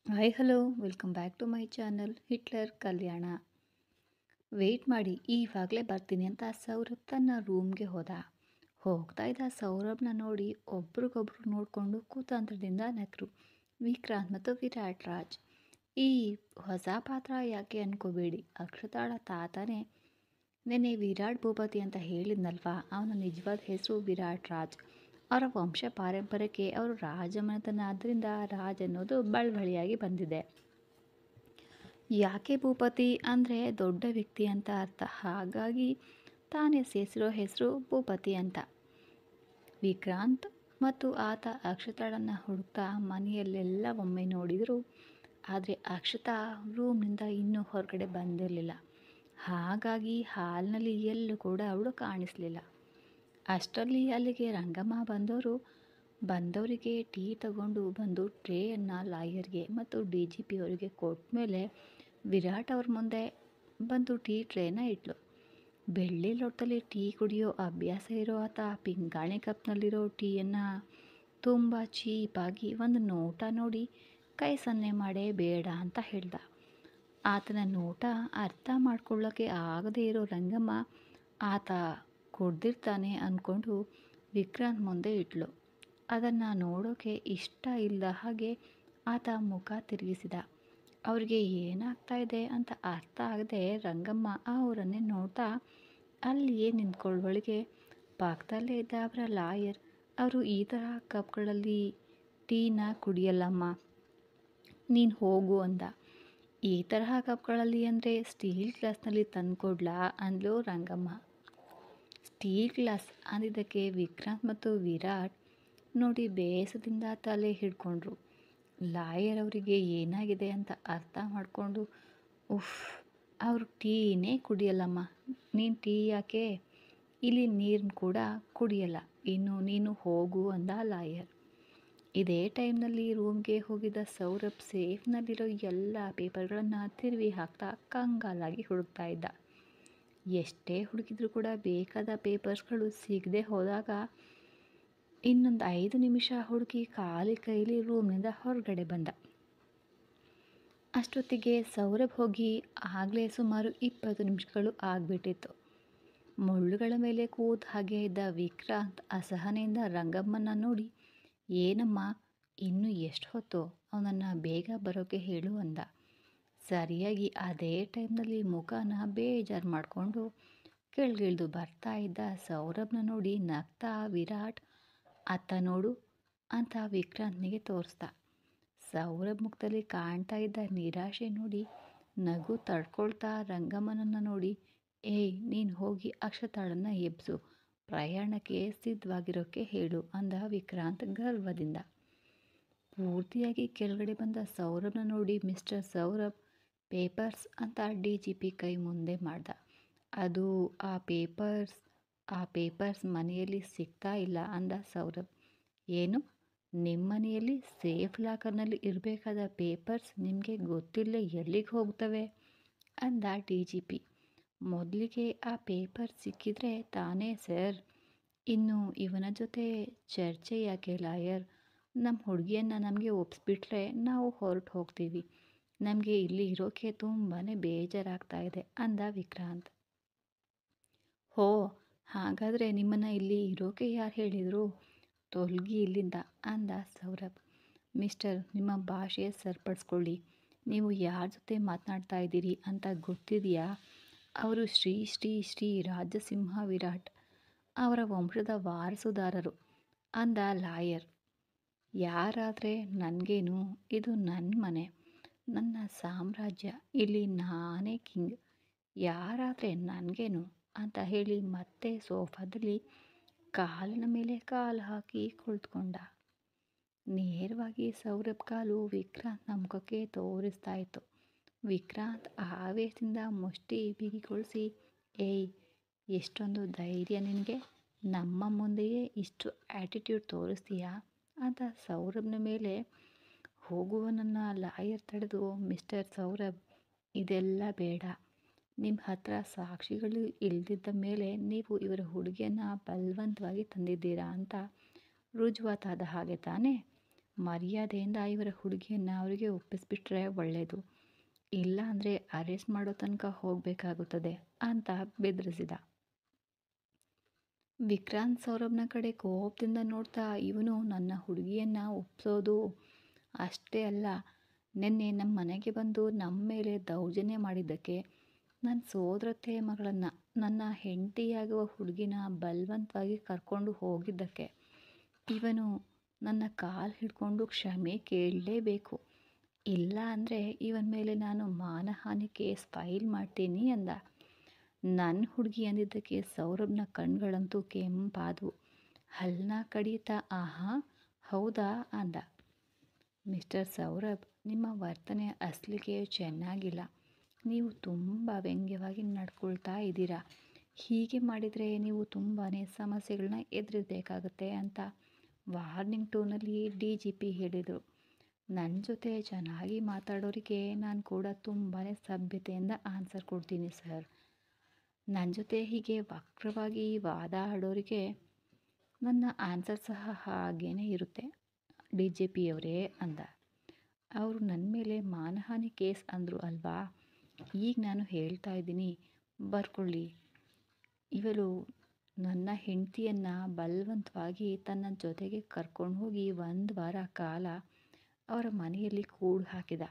Hi hello welcome back to my channel Hitler Kalyana. Wait ಮಾಡಿ ಈವಾಗಲೇ ಬರ್ತೀನಿ ಅಂತ ಸೌರಭ್ ತನ್ನ ರೂಮ್ಗೆ ಹೋದ. ಹೋಗ್ತಾ ಇದ್ದ ಸೌರಭ್ನ ನೋಡಿ ಒಬ್ರಿಗೊಬ್ರು ನೋಡಿಕೊಂಡು ಕುತಂತ್ರದಿಂದ ನಕ್ಕರು ವಿಕ್ರಾಂತ್ ಮತ್ತು ವಿರಾಟ್ ರಾಜ್. ಈ ಹೊಸ ಪಾತ್ರ ಯಾಕೆ ಅನ್ಕೋಬೇಡಿ, ಅಕ್ಷತಾಳ ತಾತನೇ ನೆನ್ನೆ ವಿರಾಟ್ ಭೂಪತಿ ಅಂತ ಹೇಳಿದ್ನಲ್ವಾ, ಅವನ ನಿಜವಾದ ಹೆಸರು ವಿರಾಟ್ ರಾಜ್. ಅವರ ವಂಶ ಪಾರಂಪರ್ಯಕ್ಕೆ ಅವರು ರಾಜಮನೆತನ, ಆದ್ದರಿಂದ ರಾಜ್ ಅನ್ನೋದು ಬಳುವಳಿಯಾಗಿ ಬಂದಿದೆ. ಯಾಕೆ ಭೂಪತಿ ಅಂದರೆ ದೊಡ್ಡ ವ್ಯಕ್ತಿ ಅಂತ ಅರ್ಥ, ಹಾಗಾಗಿ ತಾನೇ ಸೇರಿಸಿರೋ ಹೆಸರು ಭೂಪತಿ ಅಂತ. ವಿಕ್ರಾಂತ್ ಮತ್ತು ಆತ ಅಕ್ಷತಾಳನ್ನು ಹುಡುಕ್ತಾ ಮನೆಯಲ್ಲೆಲ್ಲ ಒಮ್ಮೆ ನೋಡಿದರು, ಆದರೆ ಅಕ್ಷತಾ ರೂಮ್ನಿಂದ ಇನ್ನೂ ಹೊರಗಡೆ ಬಂದಿರಲಿಲ್ಲ. ಹಾಗಾಗಿ ಹಾಲ್ನಲ್ಲಿ ಎಲ್ಲೂ ಕೂಡ ಅವಳು ಕಾಣಿಸಲಿಲ್ಲ. ಅಷ್ಟರಲ್ಲಿ ಅಲ್ಲಿಗೆ ರಂಗಮ್ಮ ಬಂದವರಿಗೆ ಟೀ ತಗೊಂಡು ಬಂದು ಟ್ರೇಯನ್ನು ಲಾಯರ್ಗೆ ಮತ್ತು DGP ಅವರಿಗೆ ಕೊಟ್ಟ ಮೇಲೆ ವಿರಾಟ್ ಅವ್ರ ಮುಂದೆ ಬಂದು ಟೀ ಟ್ರೇನ ಇಟ್ಲು. ಬೆಳ್ಳಿ ಲೋಟದಲ್ಲಿ ಟೀ ಕುಡಿಯೋ ಅಭ್ಯಾಸ ಇರೋ ಆತ ಪಿಂಗಾಣಿ ಕಪ್ನಲ್ಲಿರೋ ಟೀಯನ್ನು ತುಂಬ ಚೀಪಾಗಿ ಒಂದು ನೋಟ ನೋಡಿ ಕೈ ಸನ್ನೆ ಮಾಡೇ ಬೇಡ ಅಂತ ಹೇಳ್ದ. ಆತನ ನೋಟ ಅರ್ಥ ಮಾಡ್ಕೊಳ್ಳೋಕ್ಕೆ ಆಗದೇ ಇರೋ ರಂಗಮ್ಮ ಆತ ಕುಡ್ದಿರ್ತಾನೆ ಅಂದ್ಕೊಂಡು ವಿಕ್ರಾಂತ್ ಮುಂದೆ ಇಟ್ಲು. ಅದನ್ನು ನೋಡೋಕೆ ಇಷ್ಟ ಇಲ್ಲದ ಹಾಗೆ ಆತ ಮುಖ ತಿರುಗಿಸಿದ. ಅವ್ರಿಗೆ ಏನಾಗ್ತಾ ಇದೆ ಅಂತ ಅರ್ಥ ಆಗದೆ ರಂಗಮ್ಮ ಅವರನ್ನೇ ನೋಡ್ತಾ ಅಲ್ಲಿಯೇ ನಿಂತ್ಕೊಳ್ಳುವಳಿಗೆ ಪಕ್ಕದಲ್ಲೇ ಇದ್ದ ಅವರ ಲಾಯರ್ ಅವರು ಈ ಥರ ಕಪ್ಗಳಲ್ಲಿ ಟೀನ ಕುಡಿಯಲ್ಲಮ್ಮ, ನೀನು ಹೋಗು ಅಂದ. ಈ ತರಹ ಕಪ್ಗಳಲ್ಲಿ ಅಂದರೆ ಸ್ಟೀಲ್ ಗ್ಲಾಸ್ನಲ್ಲಿ ತಂದುಕೊಡ್ಲಾ ಅಂದ್ಲು ರಂಗಮ್ಮ. ಸ್ಟೀಲ್ ಗ್ಲಾಸ್ ಅಂದಿದ್ದಕ್ಕೆ ವಿಕ್ರಾಂತ್ ಮತ್ತು ವಿರಾಟ್ ನೋಡಿ ಬೇಸದಿಂದ ತಲೆ ಹಿಡ್ಕೊಂಡ್ರು. ಲಾಯರ್ ಅವರಿಗೆ ಏನಾಗಿದೆ ಅಂತ ಅರ್ಥ ಮಾಡಿಕೊಂಡು, ಉಫ್, ಅವರು ಟೀನೇ ಕುಡಿಯಲ್ಲಮ್ಮ, ನೀನು ಟೀ ಯಾಕೆ, ಇಲ್ಲಿ ನೀರನ್ನು ಕೂಡ ಕುಡಿಯಲ್ಲ, ಇನ್ನು ನೀನು ಹೋಗು ಅಂದ ಲಾಯರ್. ಇದೇ ಟೈಮ್ನಲ್ಲಿ ರೂಮ್ಗೆ ಹೋಗಿದ್ದ ಸೌರಭ್ ಸೇಫ್ನಲ್ಲಿರೋ ಎಲ್ಲ ಪೇಪರ್ಗಳನ್ನು ತಿರುವಿ ಹಾಕ್ತಾ ಕಂಗಾಲಾಗಿ ಹುಡುಕ್ತಾ ಇದ್ದ. ಎಷ್ಟೇ ಹುಡುಕಿದ್ರೂ ಕೂಡ ಬೇಕಾದ ಪೇಪರ್ಸ್ಗಳು ಸಿಗದೆ ಹೋದಾಗ ಇನ್ನೊಂದು 5 ನಿಮಿಷ ಹುಡುಕಿ ಖಾಲಿ ಕೈಲಿ ರೂಮ್ನಿಂದ ಹೊರಗಡೆ ಬಂದ. ಅಷ್ಟೊತ್ತಿಗೆ ಸೌರಭ್ ಹೋಗಿ ಆಗಲೇ ಸುಮಾರು 20 ನಿಮಿಷಗಳು ಆಗಿಬಿಟ್ಟಿತ್ತು. ಮುಳ್ಳುಗಳ ಮೇಲೆ ಕೂತ ಹಾಗೆ ಇದ್ದ ವಿಕ್ರಾಂತ್ ಅಸಹನೆಯಿಂದ ರಂಗಮ್ಮನ ನೋಡಿ, ಏನಮ್ಮ ಇನ್ನೂ ಎಷ್ಟು ಹೊತ್ತು, ಅವನನ್ನು ಬೇಗ ಬರೋಕ್ಕೆ ಹೇಳು ಅಂದ. ಸರಿಯಾಗಿ ಅದೇ ಟೈಮ್ನಲ್ಲಿ ಮುಖನ ಬೇಜಾರು ಮಾಡಿಕೊಂಡು ಕೆಳಗಿಳಿದು ಬರ್ತಾ ಇದ್ದ ಸೌರಭ್ನ ನೋಡಿ ನಗ್ತಾ ವಿರಾಟ್, ಅತ್ತ ನೋಡು ಅಂತ ವಿಕ್ರಾಂತ್ನಿಗೆ ತೋರಿಸ್ದ. ಸೌರಭ್ ಮುಖದಲ್ಲಿ ಕಾಣ್ತಾ ಇದ್ದ ನಿರಾಶೆ ನೋಡಿ ನಗು ತಡ್ಕೊಳ್ತಾ ರಂಗಮ್ಮನನ್ನು ನೋಡಿ, ಏಯ್ ನೀನು ಹೋಗಿ ಅಕ್ಷತಾಳನ್ನು ಎಬ್ಸು, ಪ್ರಯಾಣಕ್ಕೆ ಸಿದ್ಧವಾಗಿರೋಕ್ಕೆ ಹೇಳು ಅಂದ ವಿಕ್ರಾಂತ್ ಗರ್ವದಿಂದ. ಪೂರ್ತಿಯಾಗಿ ಕೆಳಗಡೆ ಬಂದ ಸೌರಭ್ನ ನೋಡಿ ಮಿಸ್ಟರ್ ಸೌರಭ್, ಪೇಪರ್ಸ್ ಅಂತ DGP ಕೈ ಮುಂದೆ ಮಾಡ್ದ. ಅದು ಆ ಪೇಪರ್ಸ್ ಮನೆಯಲ್ಲಿ ಸಿಗ್ತಾ ಇಲ್ಲ ಅಂದ ಸೌರಭ್. ಏನು, ನಿಮ್ಮ ಮನೆಯಲ್ಲಿ ಸೇಫ್ ಲಾಕರ್ನಲ್ಲಿ ಇರಬೇಕಾದ ಪೇಪರ್ಸ್ ನಿಮಗೆ ಗೊತ್ತಿಲ್ಲ ಎಲ್ಲಿಗೆ ಹೋಗ್ತವೆ ಅಂದ DGP. ಮೊದಲಿಗೆ ಆ ಪೇಪರ್ ಸಿಕ್ಕಿದ್ರೆ ತಾನೇ ಸರ್, ಇನ್ನು ಇವನ ಜೊತೆ ಚರ್ಚೆ ಯಾಕೆ ಲಾಯರ್, ನಮ್ಮ ಹುಡುಗಿಯನ್ನು ನಮಗೆ ಒಪ್ಪಿಸ್ಬಿಟ್ರೆ ನಾವು ಹೊರಟು ಹೋಗ್ತೀವಿ, ನಮಗೆ ಇಲ್ಲಿ ಇರೋಕ್ಕೆ ತುಂಬಾ ಬೇಜಾರಾಗ್ತಾ ಇದೆ ಅಂದ ವಿಕ್ರಾಂತ್. ಹೋ, ಹಾಗಾದರೆ ನಿಮ್ಮನ್ನು ಇಲ್ಲಿ ಇರೋಕ್ಕೆ ಯಾರು ಹೇಳಿದರು, ತೊಲಗಿ ಇಲ್ಲಿಂದ ಅಂದ ಸೌರಭ್. ಮಿಸ್ಟರ್, ನಿಮ್ಮ ಭಾಷೆ ಸರಿಪಡಿಸ್ಕೊಳ್ಳಿ, ನೀವು ಯಾರ ಜೊತೆ ಮಾತನಾಡ್ತಾ ಇದ್ದೀರಿ ಅಂತ ಗೊತ್ತಿದೆಯಾ, ಅವರು ಶ್ರೀ ಶ್ರೀ ಶ್ರೀ ರಾಜಸಿಂಹ ವಿರಾಟ್, ಅವರ ವಂಶದ ವಾರಸುದಾರರು ಅಂದ ಲಾಯರ್. ಯಾರಾದರೆ ನನಗೇನು, ಇದು ನನ್ನ ಮನೆ, ನನ್ನ ಸಾಮ್ರಾಜ್ಯ, ಇಲ್ಲಿ ನಾನೇ ಕಿಂಗ್, ಯಾರಾದರೆ ನನಗೇನು ಅಂತ ಹೇಳಿ ಮತ್ತೆ ಸೋಫಾದಲ್ಲಿ ಕಾಲಿನ ಮೇಲೆ ಕಾಲು ಹಾಕಿ ಕುಳಿತುಕೊಂಡ. ನೇರವಾಗಿ ಸೌರಭ್ ಕಾಲು ವಿಕ್ರಾಂತ್ನ ಮುಖಕ್ಕೆ ತೋರಿಸ್ತಾ ಇತ್ತು. ವಿಕ್ರಾಂತ್ ಆವೇಶದಿಂದ ಮುಷ್ಟಿ ಬಿಗಿಗೊಳಿಸಿ, ಏಯ್ ಎಷ್ಟೊಂದು ಧೈರ್ಯ ನಿನಗೆ, ನಮ್ಮ ಮುಂದೆಯೇ ಇಷ್ಟು ಆ್ಯಟಿಟ್ಯೂಡ್ ತೋರಿಸ್ತೀಯಾ ಅಂತ ಸೌರಭ್ನ ಮೇಲೆ ಹೋಗುವನನ್ನು ಲಾಯರ್ ತಡೆದು, ಮಿಸ್ಟರ್ ಸೌರಭ್, ಇದೆಲ್ಲ ಬೇಡ, ನಿಮ್ಮ ಹತ್ರ ಸಾಕ್ಷಿಗಳು ಇಲ್ದಿದ್ದ ಮೇಲೆ ನೀವು ಇವರ ಹುಡುಗಿಯನ್ನು ಬಲವಂತವಾಗಿ ತಂದಿದ್ದೀರಾ ಅಂತ ರುಜುವಾತಾದ ಹಾಗೆ ತಾನೇ, ಮರ್ಯಾದೆಯಿಂದ ಇವರ ಹುಡುಗಿಯನ್ನು ಅವರಿಗೆ ಒಪ್ಪಿಸ್ಬಿಟ್ರೆ ಒಳ್ಳೆಯದು, ಇಲ್ಲ ಅಂದರೆ ಅರೆಸ್ಟ್ ಮಾಡೋ ತನಕ ಹೋಗಬೇಕಾಗುತ್ತದೆ ಅಂತ ಬೆದರಿಸಿದ. ವಿಕ್ರಾಂತ್ ಸೌರಭ್ನ ಕಡೆ ಕೋಪದಿಂದ ನೋಡ್ತಾ, ಇವನು ನನ್ನ ಹುಡುಗಿಯನ್ನು ಒಪ್ಸೋದು ಅಷ್ಟೇ ಅಲ್ಲ, ನಿನ್ನೆ ನಮ್ಮ ಮನೆಗೆ ಬಂದು ನಮ್ಮ ಮೇಲೆ ದೌರ್ಜನ್ಯ ಮಾಡಿದ್ದಕ್ಕೆ, ನನ್ನ ಸೋದರತ್ತೆ ಮಗಳನ್ನು, ನನ್ನ ಹೆಂಡತಿಯಾಗುವ ಹುಡುಗಿನ ಬಲವಂತವಾಗಿ ಕರ್ಕೊಂಡು ಹೋಗಿದ್ದಕ್ಕೆ ಇವನು ನನ್ನ ಕಾಲು ಹಿಡ್ಕೊಂಡು ಕ್ಷಮೆ ಕೇಳಲೇಬೇಕು, ಇಲ್ಲ ಅಂದರೆ ಇವನ ಮೇಲೆ ನಾನು ಮಾನಹಾನಿ ಕೇಸ್ ಫೈಲ್ ಮಾಡ್ತೀನಿ ಅಂದ. ನನ್ನ ಹುಡುಗಿ ಅಂದಿದ್ದಕ್ಕೆ ಸೌರಭ್ನ ಕಣ್ಗಳಂತೂ ಕೆಂಪಾದವು. ಹಲ್ಲನ್ನ ಕಡಿಯುತ್ತಾ ಆಹಾ ಹೌದಾ ಅಂದ. ಮಿಸ್ಟರ್ ಸೌರಭ್, ನಿಮ್ಮ ವರ್ತನೆ ಅಸಲಿಗೆ ಚೆನ್ನಾಗಿಲ್ಲ. ನೀವು ತುಂಬ ವ್ಯಂಗ್ಯವಾಗಿ ನಡ್ಕೊಳ್ತಾ ಇದ್ದೀರಾ. ಹೀಗೆ ಮಾಡಿದರೆ ನೀವು ತುಂಬಾ ಸಮಸ್ಯೆಗಳನ್ನ ಎದುರಿಸಬೇಕಾಗತ್ತೆ ಅಂತ ವಾರ್ನಿಂಗ್ ಟೋನಲ್ಲಿ DGP ಹೇಳಿದರು. ನನ್ನ ಜೊತೆ ಚೆನ್ನಾಗಿ ಮಾತಾಡೋರಿಗೆ ನಾನು ಕೂಡ ತುಂಬಾ ಸಭ್ಯತೆಯಿಂದ ಆನ್ಸರ್ ಕೊಡ್ತೀನಿ ಸರ್. ನನ್ನ ಜೊತೆ ಹೀಗೆ ವಕ್ರವಾಗಿ ವಾದ ಆಡೋರಿಗೆ ನನ್ನ ಆನ್ಸರ್ ಸಹ ಹಾಗೇ ಇರುತ್ತೆ DGP ಅವರೇ ಅಂದ. ಅವರು ನನ್ನ ಮೇಲೆ ಮಾನಹಾನಿ ಕೇಸ್ ಅಂದರು ಅಲ್ವಾ, ಈಗ ನಾನು ಹೇಳ್ತಾ ಇದ್ದೀನಿ, ಬರ್ಕೊಳ್ಳಿ. ಇವಳು ನನ್ನ ಹೆಂಡತಿಯನ್ನು ಬಲವಂತವಾಗಿ ತನ್ನ ಜೊತೆಗೆ ಕರ್ಕೊಂಡು ಹೋಗಿ 1 ವಾರ ಕಾಲ ಅವರ ಮನೆಯಲ್ಲಿ ಕೂಡು ಹಾಕಿದ.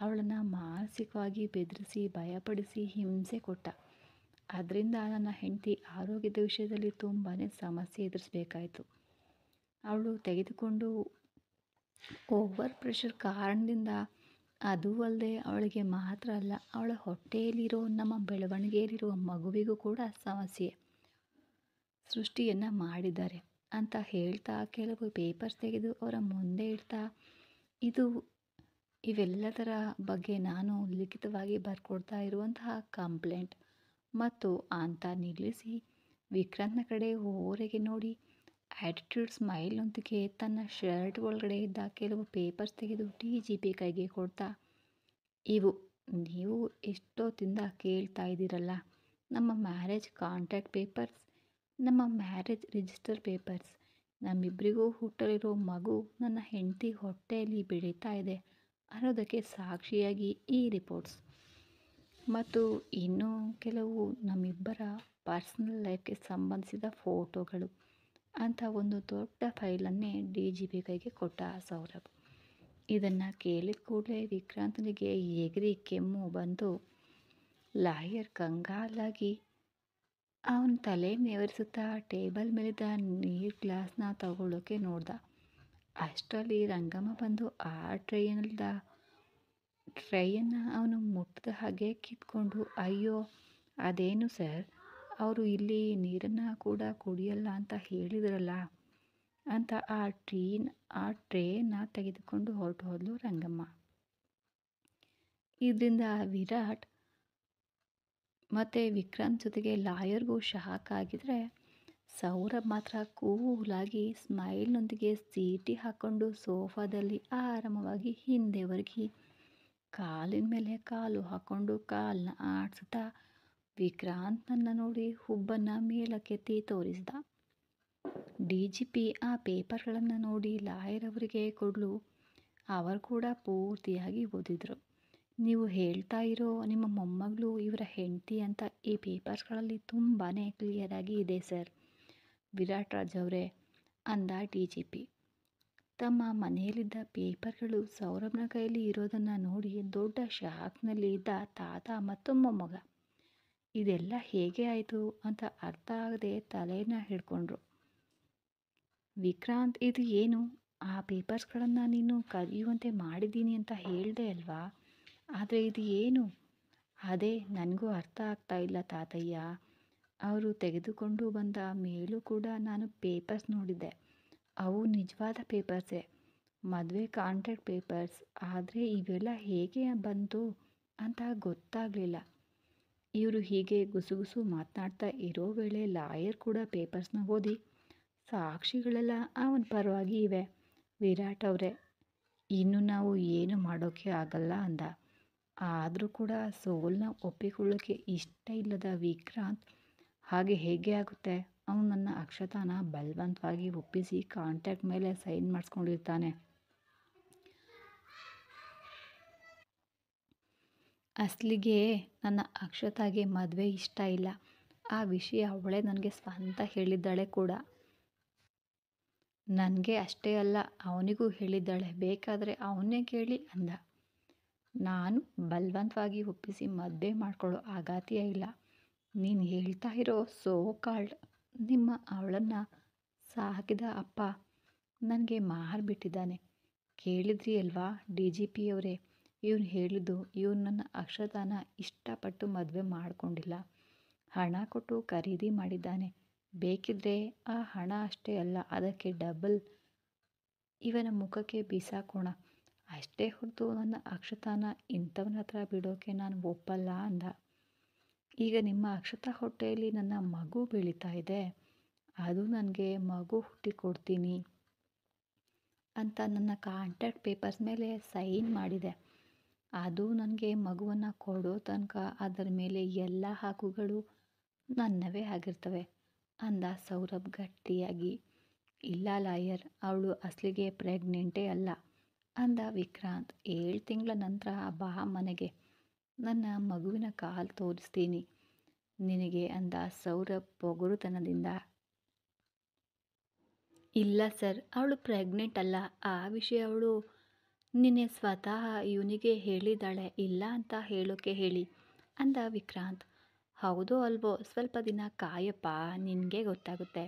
ಅವಳನ್ನು ಮಾನಸಿಕವಾಗಿ ಬೆದರಿಸಿ, ಭಯಪಡಿಸಿ, ಹಿಂಸೆ ಕೊಟ್ಟ. ಅದರಿಂದ ನನ್ನ ಹೆಂಡತಿ ಆರೋಗ್ಯದ ವಿಷಯದಲ್ಲಿ ತುಂಬಾ ಸಮಸ್ಯೆ ಎದುರಿಸಬೇಕಾಯಿತು. ಅವಳು ತೆಗೆದುಕೊಂಡು ಓವರ್ ಪ್ರೆಷರ್ ಕಾರಣದಿಂದ, ಅದೂ ಅಲ್ಲದೆ ಅವಳಿಗೆ ಮಾತ್ರ ಅಲ್ಲ, ಅವಳ ಹೊಟ್ಟೆಯಲ್ಲಿರೋ ನಮ್ಮ ಬೆಳವಣಿಗೆಯಲ್ಲಿರುವ ಮಗುವಿಗೂ ಕೂಡ ಸಮಸ್ಯೆ ಸೃಷ್ಟಿಯನ್ನು ಮಾಡಿದ್ದಾರೆ ಅಂತ ಹೇಳ್ತಾ ಕೆಲವು ಪೇಪರ್ಸ್ ತೆಗೆದು ಅವರ ಮುಂದೆ ಇಡ್ತಾ, ಇವೆಲ್ಲದರ ಬಗ್ಗೆ ನಾನು ಲಿಖಿತವಾಗಿ ಬರ್ಕೊಡ್ತಾ ಇರುವಂತಹ ಕಂಪ್ಲೇಂಟ್ ಮತ್ತು ಅಂತ ನಿಲ್ಲಿಸಿ ವಿಕ್ರಾಂತ್ನ ಕಡೆ ಓರೆಗೆ ನೋಡಿ ಆ್ಯಟಿಟ್ಯೂಡ್ ಸ್ಮೈಲ್ನೊಂದಿಗೆ ತನ್ನ ಶರ್ಟ್ ಒಳಗಡೆ ಇದ್ದ ಕೆಲವು ಪೇಪರ್ಸ್ ತೆಗೆದು DGP ಕೈಗೆ ಕೊಡ್ತಾ, ಇವು ನೀವು ಎಷ್ಟೊತ್ತಿಂದ ಕೇಳ್ತಾ ಇದ್ದೀರಲ್ಲ, ನಮ್ಮ ಮ್ಯಾರೇಜ್ ಕಾಂಟ್ರಾಕ್ಟ್ ಪೇಪರ್ಸ್, ನಮ್ಮ ಮ್ಯಾರೇಜ್ ರಿಜಿಸ್ಟರ್ ಪೇಪರ್ಸ್, ನಮ್ಮಿಬ್ಬರಿಗೂ ಹುಟ್ಟಲಿರೋ ಮಗು ನನ್ನ ಹೆಂಡತಿ ಹೊಟ್ಟೆಯಲ್ಲಿ ಬೆಳೀತಾ ಇದೆ ಅನ್ನೋದಕ್ಕೆ ಸಾಕ್ಷಿಯಾಗಿ ಈ ರಿಪೋರ್ಟ್ಸ್ ಮತ್ತು ಇನ್ನೂ ಕೆಲವು ನಮ್ಮಿಬ್ಬರ ಪರ್ಸ್ನಲ್ ಲೈಫ್ಗೆ ಸಂಬಂಧಿಸಿದ ಫೋಟೋಗಳು ಅಂತ ಒಂದು ದೊಡ್ಡ ಫೈಲನ್ನೇ DGP ಕೈಗೆ ಕೊಟ್ಟ ಸೌರಭ್. ಇದನ್ನು ಕೇಳಿದ ಕೂಡಲೇ ವಿಕ್ರಾಂತನಿಗೆ ಎಗರಿ ಕೆಮ್ಮು ಬಂದು ಲಾಯರ್ ಕಂಗಾಲಾಗಿ ಅವನ ತಲೆ ನೇವರಿಸುತ್ತಾ ಟೇಬಲ್ ಮೇಲಿದ್ದ ನೀರು ಗ್ಲಾಸ್ನ ತಗೊಳ್ಳೋಕೆ ನೋಡ್ದ. ಅಷ್ಟರಲ್ಲಿ ರಂಗಮ್ಮ ಬಂದು ಆ ಟ್ರೈಯನ್ನು ಅವನು ಮುಟ್ಟಿದ ಹಾಗೆ ಕಿತ್ಕೊಂಡು, ಅಯ್ಯೋ ಅದೇನು ಸರ್, ಅವರು ಇಲ್ಲಿ ನೀರನ್ನು ಕೂಡ ಕುಡಿಯಲ್ಲ ಅಂತ ಹೇಳಿದ್ರಲ್ಲ ಅಂತ ಆ ಟ್ರೇನ ತೆಗೆದುಕೊಂಡು ಹೊರಟು ಹೋದ್ಲು ರಂಗಮ್ಮ. ಇದರಿಂದ ವಿರಾಟ್ ಮತ್ತು ವಿಕ್ರಾಂತ್ ಜೊತೆಗೆ ಲಾಯರ್ಗೂ ಶಾಕ್ ಆಗಿದ್ರೆ, ಸೌರಭ್ ಮಾತ್ರ ಕೂಲಾಗಿ ಸ್ಮೈಲ್ನೊಂದಿಗೆ ಸೀಟಿ ಹಾಕ್ಕೊಂಡು ಸೋಫಾದಲ್ಲಿ ಆರಾಮವಾಗಿ ಹಿಂದೆ ಒರಗಿ ಕಾಲಿನ ಮೇಲೆ ಕಾಲು ಹಾಕ್ಕೊಂಡು ಕಾಲನ್ನ ಆಡಿಸುತ್ತಾ ವಿಕ್ರಾಂತ್ನನ್ನು ನೋಡಿ ಹುಬ್ಬನ್ನು ಮೇಲಕ್ಕೆತ್ತಿ ತೋರಿಸಿದ. DGP ಆ ಪೇಪರ್ಗಳನ್ನು ನೋಡಿ ಲಾಯರ್ ಅವರಿಗೆ ಕೊಡಲು ಅವರು ಕೂಡ ಪೂರ್ತಿಯಾಗಿ ಓದಿದರು. ನೀವು ಹೇಳ್ತಾ ಇರೋ ನಿಮ್ಮ ಮೊಮ್ಮಗಳು ಇವರ ಹೆಂಡತಿ ಅಂತ ಈ ಪೇಪರ್ಸ್ಗಳಲ್ಲಿ ತುಂಬಾ ಕ್ಲಿಯರಾಗಿ ಇದೆ ಸರ್ ವಿರಾಟ್ ರಾಜ್ ಅವರೇ ಅಂದ DGP. ತಮ್ಮ ಮನೆಯಲ್ಲಿದ್ದ ಪೇಪರ್ಗಳು ಸೌರಭ್ನ ಕೈಯಲ್ಲಿ ಇರೋದನ್ನು ನೋಡಿ ದೊಡ್ಡ ಶಾಕ್ನಲ್ಲಿ ಇದ್ದ ತಾತ ಮತ್ತು ಮೊಮ್ಮಗ ಇದೆಲ್ಲ ಹೇಗೆ ಆಯಿತು ಅಂತ ಅರ್ಥ ಆಗದೆ ತಲೆಯನ್ನು ಹಿಡ್ಕೊಂಡ್ರು. ವಿಕ್ರಾಂತ್, ಇದು ಏನು? ಆ ಪೇಪರ್ಸ್ಗಳನ್ನು ನೀನು ಕದಿಯುವಂತೆ ಮಾಡಿದ್ದೀನಿ ಅಂತ ಹೇಳಿದೆ ಅಲ್ವಾ, ಆದರೆ ಇದು ಏನು? ಅದೇ ನನಗೂ ಅರ್ಥ ಆಗ್ತಾ ಇಲ್ಲ ತಾತಯ್ಯ. ಅವರು ತೆಗೆದುಕೊಂಡು ಬಂದ ಮೇಲೂ ಕೂಡ ನಾನು ಪೇಪರ್ಸ್ ನೋಡಿದ್ದೆ, ಅವು ನಿಜವಾದ ಪೇಪರ್ಸೇ, ಮದುವೆ ಕಾಂಟ್ರಾಕ್ಟ್ ಪೇಪರ್ಸ್. ಆದರೆ ಇವೆಲ್ಲ ಹೇಗೆ ಬಂತು ಅಂತ ಗೊತ್ತಾಗಲಿಲ್ಲ. ಇವರು ಹೀಗೆ ಗುಸುಗುಸು ಮಾತನಾಡ್ತಾ ಇರೋ ವೇಳೆ ಲಾಯರ್ ಕೂಡ ಪೇಪರ್ಸ್ನ ಓದಿ, ಸಾಕ್ಷಿಗಳೆಲ್ಲ ಅವನ ಪರವಾಗಿ ಇವೆ ವಿರಾಟ್ ಅವರೇ, ಇನ್ನು ನಾವು ಏನು ಮಾಡೋಕ್ಕೆ ಆಗಲ್ಲ ಅಂದ. ಆದರೂ ಕೂಡ ಸೋಲನ್ನ ಒಪ್ಪಿಕೊಳ್ಳೋಕ್ಕೆ ಇಷ್ಟ ಇಲ್ಲದ ವಿಕ್ರಾಂತ್, ಹಾಗೆ ಹೇಗೆ ಆಗುತ್ತೆ, ಅವನು ನನ್ನ ಅಕ್ಷತಾನ ಬಲವಂತವಾಗಿ ಒಪ್ಪಿಸಿ ಕಾಂಟ್ರಾಕ್ಟ್ ಮೇಲೆ ಸೈನ್ ಮಾಡಿಸ್ಕೊಂಡಿರ್ತಾನೆ, ಅಸಲಿಗೆ ನನ್ನ ಅಕ್ಷತಾಗೆ ಮದುವೆ ಇಷ್ಟ ಇಲ್ಲ. ಆ ವಿಷಯ ಅವಳೇ ನನಗೆ ಸ್ವಂತ ಹೇಳಿದ್ದಾಳೆ ಕೂಡ. ನನಗೆ ಅಷ್ಟೇ ಅಲ್ಲ, ಅವನಿಗೂ ಹೇಳಿದ್ದಾಳೆ. ಬೇಕಾದರೆ ಅವನ್ನೇ ಕೇಳಿ ಅಂದ. ನಾನು ಬಲವಂತವಾಗಿ ಒಪ್ಪಿಸಿ ಮದುವೆ ಮಾಡ್ಕೊಳ್ಳೋ ಅಗತ್ಯ ಇಲ್ಲ. ನೀನು ಹೇಳ್ತಾ ಇರೋ ಸೋ ಕಾಲ್ಡ್ ನಿಮ್ಮ ಅವಳನ್ನು ಸಾಕಿದ ಅಪ್ಪ ನನಗೆ ಮಾರಿಬಿಟ್ಟಿದ್ದಾನೆ. ಕೇಳಿದ್ರಿ ಅಲ್ವಾ ಡಿ ಜಿ ಪಿ ಅವರೇ, ಇವನು ಹೇಳಿದ್ದು. ಇವನು ನನ್ನ ಅಕ್ಷತಾನ ಇಷ್ಟಪಟ್ಟು ಮದುವೆ ಮಾಡಿಕೊಂಡಿಲ್ಲ, ಹಣ ಕೊಟ್ಟು ಖರೀದಿ ಮಾಡಿದ್ದಾನೆ. ಬೇಕಿದ್ರೆ ಆ ಹಣ ಅಷ್ಟೇ ಅಲ್ಲ, ಅದಕ್ಕೆ ಡಬಲ್ ಇವನ ಮುಖಕ್ಕೆ ಬಿಸಾಕೋಣ. ಅಷ್ಟೇ ಹೊರತು ನನ್ನ ಅಕ್ಷತಾನ ಇಂಥವನ ಹತ್ರ ಬಿಡೋಕೆ ನಾನು ಒಪ್ಪಲ್ಲ ಅಂದ. ಈಗ ನಿಮ್ಮ ಅಕ್ಷತಾ ಹೊಟ್ಟೆಯಲ್ಲಿ ನನ್ನ ಮಗು ಬೆಳೀತಾ ಇದೆ, ಅದು ನನಗೆ ಮಗು ಹುಟ್ಟಿ ಕೊಡ್ತೀನಿ ಅಂತ ನನ್ನ ಕಾಂಟ್ಯಾಕ್ಟ್ ಪೇಪರ್ಸ್ ಮೇಲೆ ಸೈನ್ ಮಾಡಿದೆ. ಅದು ನನಗೆ ಮಗುವನ್ನು ಕೊಡೋ ತನಕ ಅದರ ಮೇಲೆ ಎಲ್ಲ ಹಕ್ಕುಗಳು ನನ್ನವೇ ಆಗಿರ್ತವೆ ಅಂದ ಸೌರಭ್ ಗಟ್ಟಿಯಾಗಿ. ಇಲ್ಲ ಲಾಯರ್, ಅವಳು ಅಸಲಿಗೆ ಪ್ರೆಗ್ನೆಂಟೇ ಅಲ್ಲ ಅಂದ ವಿಕ್ರಾಂತ್. 7 ತಿಂಗಳ ನಂತರ ಬಾ ಮನೆಗೆ, ನನ್ನ ಮಗುವಿನ ಕಾಲು ತೋರಿಸ್ತೀನಿ ನಿನಗೆ ಅಂದ ಸೌರಭ್ ಪೊಗರುತನದಿಂದ. ಇಲ್ಲ ಸರ್, ಅವಳು ಪ್ರೆಗ್ನೆಂಟ್ ಅಲ್ಲ. ಆ ವಿಷಯ ಅವಳು ನಿನ್ನೆ ಸ್ವತಃ ಇವನಿಗೆ ಹೇಳಿದ್ದಾಳೆ. ಇಲ್ಲ ಅಂತ ಹೇಳೋಕೆ ಹೇಳಿ ಅಂದ ವಿಕ್ರಾಂತ್. ಹೌದೋ ಅಲ್ವೋ, ಸ್ವಲ್ಪ ದಿನ ಕಾಯಪ್ಪ, ನಿನಗೆ ಗೊತ್ತಾಗುತ್ತೆ.